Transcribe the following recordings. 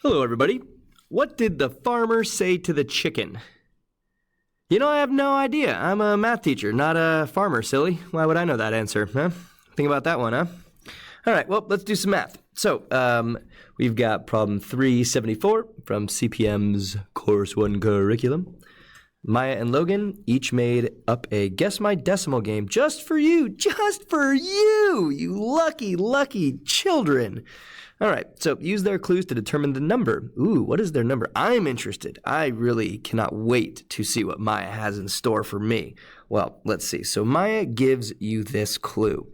Hello, everybody. What did the farmer say to the chicken? You know, I have no idea. I'm a math teacher, not a farmer, silly. Why would I know that answer, huh? Think about that one, huh? All right, well, let's do some math. So, we've got problem 374 from CPM's Course 1 curriculum. Maya and Logan each made up a Guess My Decimal game just for you, you lucky, lucky children. All right, so use their clues to determine the number. Ooh, what is their number? I'm interested. I really cannot wait to see what Maya has in store for me. Well, let's see. So Maya gives you this clue.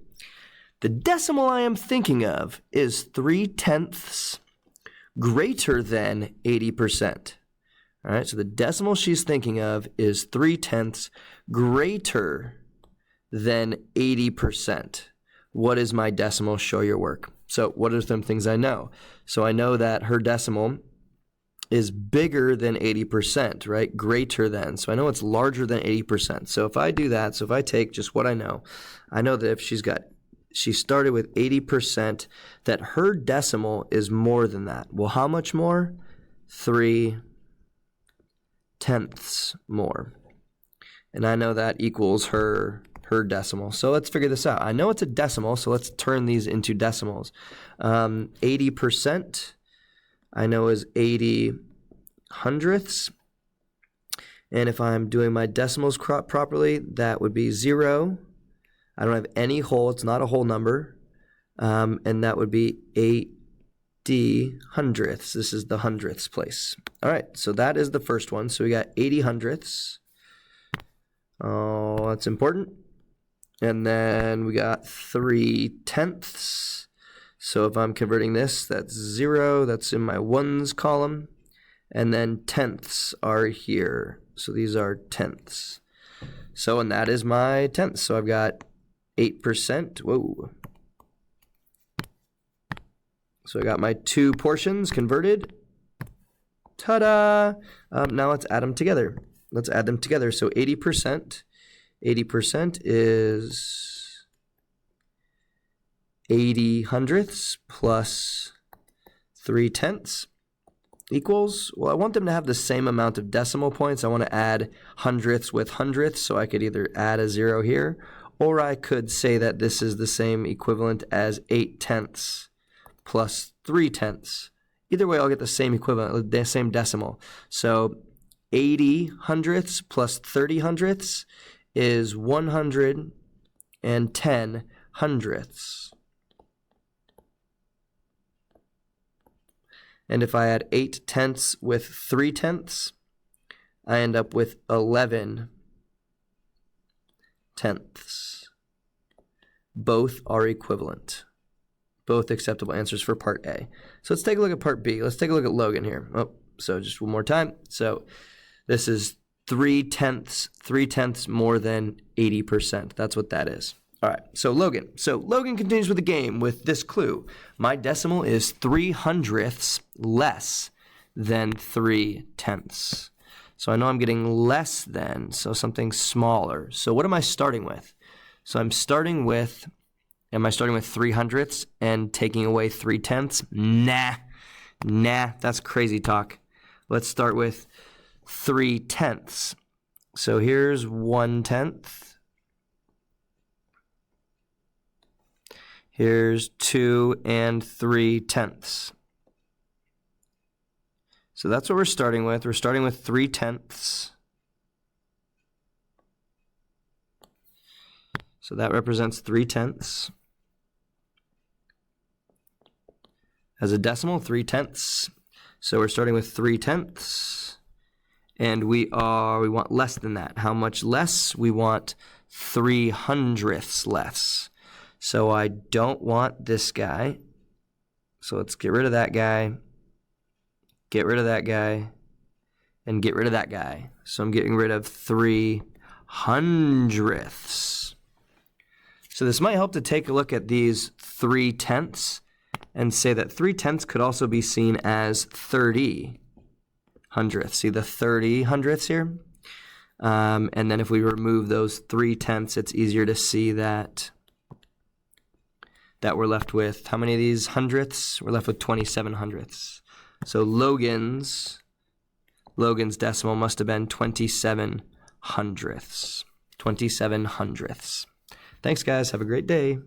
The decimal I am thinking of is 3/10 greater than 80%. All right, so the decimal she's thinking of is 3/10 greater than 80%. What is my decimal? Show your work. So what are some things I know? So I know that her decimal is bigger than 80%, right? Greater than. So I know it's larger than 80%. So if I do that, so if I take just what I know that if she started with 80%, that her decimal is more than that. Well, how much more? 3/10 more. And I know that equals her decimal. So let's figure this out. I know it's a decimal, so let's turn these into decimals. 80% I know is 80 hundredths. And if I'm doing my decimals properly, that would be 0. I don't have any whole. It's not a whole number. And that would be 80 hundredths. This is the hundredths place. All right, so that is the first one. So we got 80 hundredths. Oh, that's important. And then we got 3/10. So if I'm converting this, that's 0. That's in my ones column. And then tenths are here. So these are tenths. So, and that is my tenths. So I've got 8%. Whoa. So I got my two portions converted. Ta-da! Now let's add them together. Let's add them together. So 80%. 80% is 80 hundredths plus 3/10 equals, well, I want them to have the same amount of decimal points. I want to add hundredths with hundredths, so I could either add a 0 here, or I could say that this is the same equivalent as 8/10 plus 3/10. Either way, I'll get the same equivalent, the same decimal. So 80 hundredths plus 30 hundredths is 110 hundredths. And if I add 8/10 with 3/10, I end up with 11/10. Both are equivalent. Both acceptable answers for part A. So let's take a look at part B. Let's take a look at Logan here. Oh, so just one more time. So this is 3/10 more than 80%. That's what that is. All right, so Logan. So Logan continues with the game with this clue. My decimal is 3 hundredths less than 3/10. So I know I'm getting less than, so something smaller. So what am I starting with? So am I starting with 3 hundredths and taking away 3/10? Nah, that's crazy talk. Let's start with 3/10. So here's 1/10. Here's 2 and 3/10. So that's what we're starting with. We're starting with 3/10. So that represents 3/10. As a decimal, 3/10. So we're starting with 3/10. And we want less than that. How much less? We want 3 hundredths less. So I don't want this guy. So let's get rid of that guy, get rid of that guy, and get rid of that guy. So I'm getting rid of 3 hundredths. So this might help to take a look at these 3/10 and say that 3/10 could also be seen as 30 hundredths. See the 30 hundredths here? And then if we remove those 3/10, it's easier to see that we're left with, how many of these hundredths? We're left with 27 hundredths. So Logan's decimal must have been 27 hundredths. 27 hundredths. Thanks, guys. Have a great day.